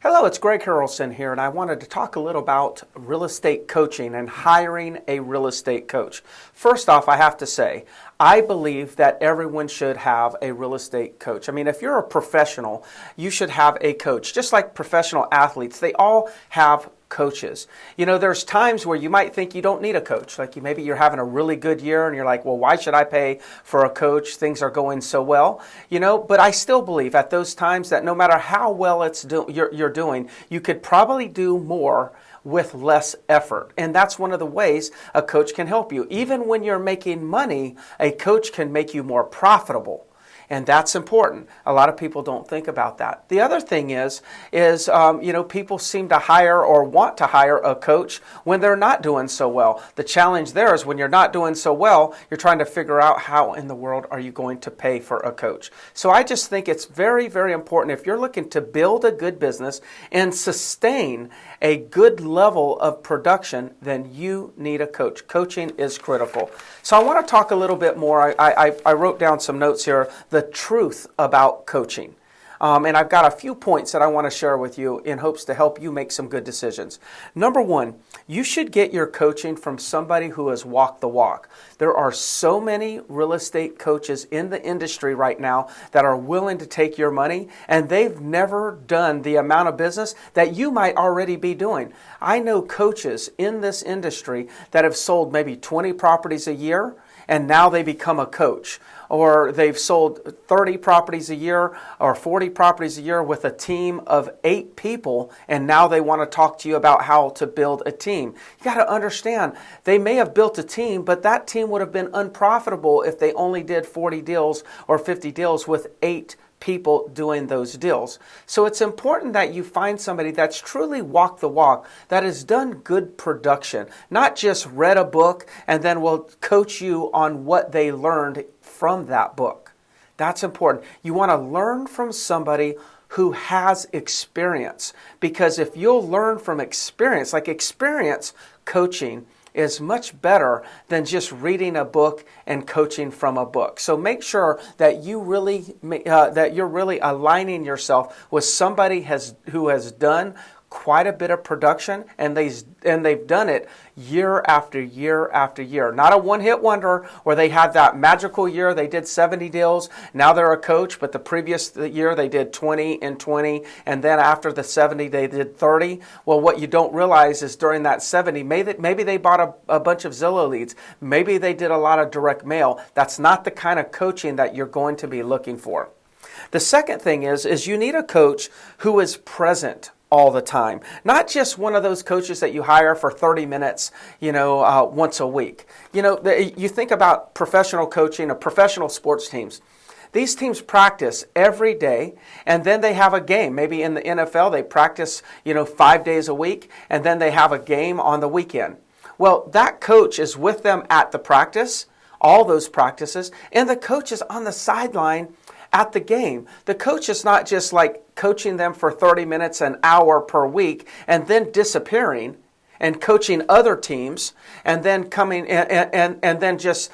Hello, it's Greg Harrelson here, and I wanted to talk a little about real estate coaching and hiring a real estate coach. First off, I have to say, I believe that everyone should have a real estate coach. I mean, if you're a professional, you should have a coach. Just like professional athletes, they all have coaches. You know, there's times where you might think you don't need a coach. Like maybe you're having a really good year and you're like, well, why should I pay for a coach? Things are going so well. You know, but I still believe at those times that no matter how well you're doing, you could probably do more with less effort. And that's one of the ways a coach can help you. Even when you're making money, a coach can make you more profitable. And that's important. A lot of people don't think about that. The other thing is people seem to hire or want to hire a coach when they're not doing so well. The challenge there is when you're not doing so well, you're trying to figure out how in the world are you going to pay for a coach. So I just think it's very, very important if you're looking to build a good business and sustain a good level of production, then you need a coach. Coaching is critical. So I want to talk a little bit more. I wrote down some notes here. The truth about coaching. And I've got a few points that I want to share with you in hopes to help you make some good decisions. Number one, you should get your coaching from somebody who has walked the walk. There are so many real estate coaches in the industry right now that are willing to take your money, and they've never done the amount of business that you might already be doing. I know coaches in this industry that have sold maybe 20 properties a year, and now they become a coach. Or they've sold 30 properties a year or 40 properties a year with a team of 8 people, and now they want to talk to you about how to build a team. You got to understand, they may have built a team, but that team would have been unprofitable if they only did 40 deals or 50 deals with 8 people doing those deals. So it's important that you find somebody that's truly walked the walk, that has done good production, not just read a book and then will coach you on what they learned from that book. That's important. You want to learn from somebody who has experience, because if you'll learn from experience, like experience coaching is much better than just reading a book and coaching from a book. So make sure that you're really aligning yourself with somebody who has done quite a bit of production, and they've done it year after year after year. Not a one-hit wonder where they had that magical year, they did 70 deals, now they're a coach, but the previous year they did 20 and 20, and then after the 70 they did 30. Well, what you don't realize is during that 70, maybe they bought a bunch of Zillow leads, maybe they did a lot of direct mail. That's not the kind of coaching that you're going to be looking for. The second thing is you need a coach who is present all the time. Not just one of those coaches that you hire for 30 minutes, once a week. You think about professional coaching of professional sports teams. These teams practice every day, and then they have a game. Maybe in the NFL, they practice, 5 days a week, and then they have a game on the weekend. Well, that coach is with them at the practice, all those practices, and the coach is on the sideline at the game. The coach is not just like coaching them for 30 minutes, an hour per week, and then disappearing and coaching other teams, and then coming and then just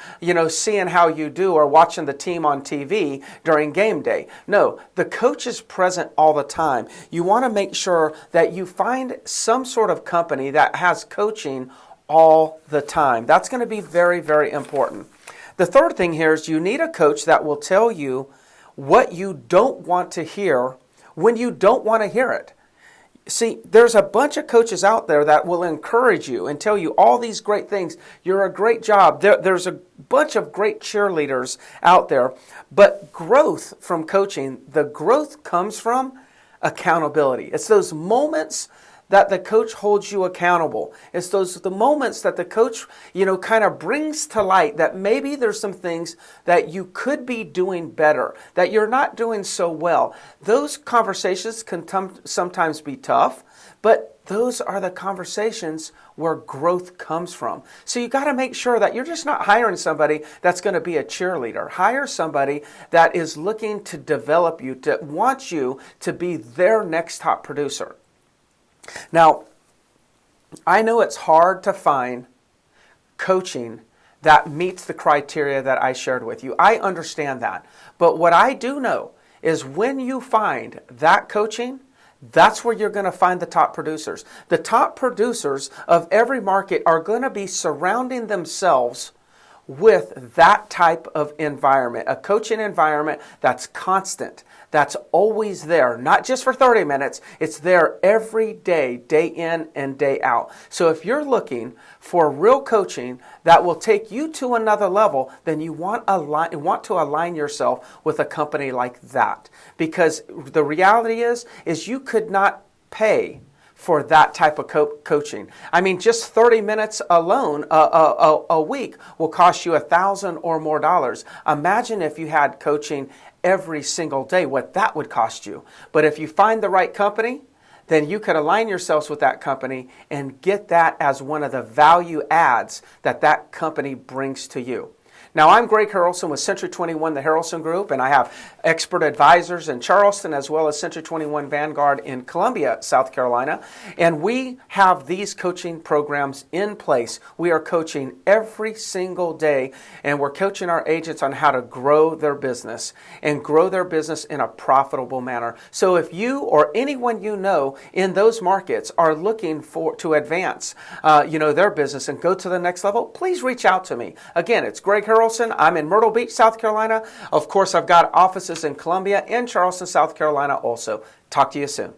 seeing how you do or watching the team on TV during game day. No, the coach is present all the time. You want to make sure that you find some sort of company that has coaching all the time. That's going to be very, very important. The third thing here is you need a coach that will tell you what you don't want to hear when you don't want to hear it. See, there's a bunch of coaches out there that will encourage you and tell you all these great things. You're a great job. There's a bunch of great cheerleaders out there. But growth from coaching, the growth comes from accountability. It's those moments that the coach holds you accountable. It's the moments that the coach, kind of brings to light that maybe there's some things that you could be doing better, that you're not doing so well. Those conversations can sometimes be tough, but those are the conversations where growth comes from. So you got to make sure that you're just not hiring somebody that's going to be a cheerleader. Hire somebody that is looking to develop you, to want you to be their next top producer. Now, I know it's hard to find coaching that meets the criteria that I shared with you. I understand that. But what I do know is when you find that coaching, that's where you're going to find the top producers. The top producers of every market are going to be surrounding themselves with that type of environment, a coaching environment that's constant, that's always there, not just for 30 minutes, it's there every day, day in and day out. So if you're looking for real coaching that will take you to another level, then you want to align yourself with a company like that. Because the reality is you could not pay for that type of coaching. I mean, just 30 minutes alone a week will cost you $1,000 or more dollars. Imagine if you had coaching every single day, what that would cost you. But if you find the right company, then you could align yourselves with that company and get that as one of the value adds that that company brings to you. Now, I'm Greg Harrelson with Century 21, the Harrelson Group, and I have expert advisors in Charleston as well as Century 21 Vanguard in Columbia, South Carolina. And we have these coaching programs in place. We are coaching every single day, and we're coaching our agents on how to grow their business and grow their business in a profitable manner. So if you or anyone you know in those markets are looking to advance their business and go to the next level, please reach out to me. Again, it's Greg Harrelson. I'm in Myrtle Beach, South Carolina. Of course, I've got offices in Columbia and Charleston, South Carolina also. Talk to you soon.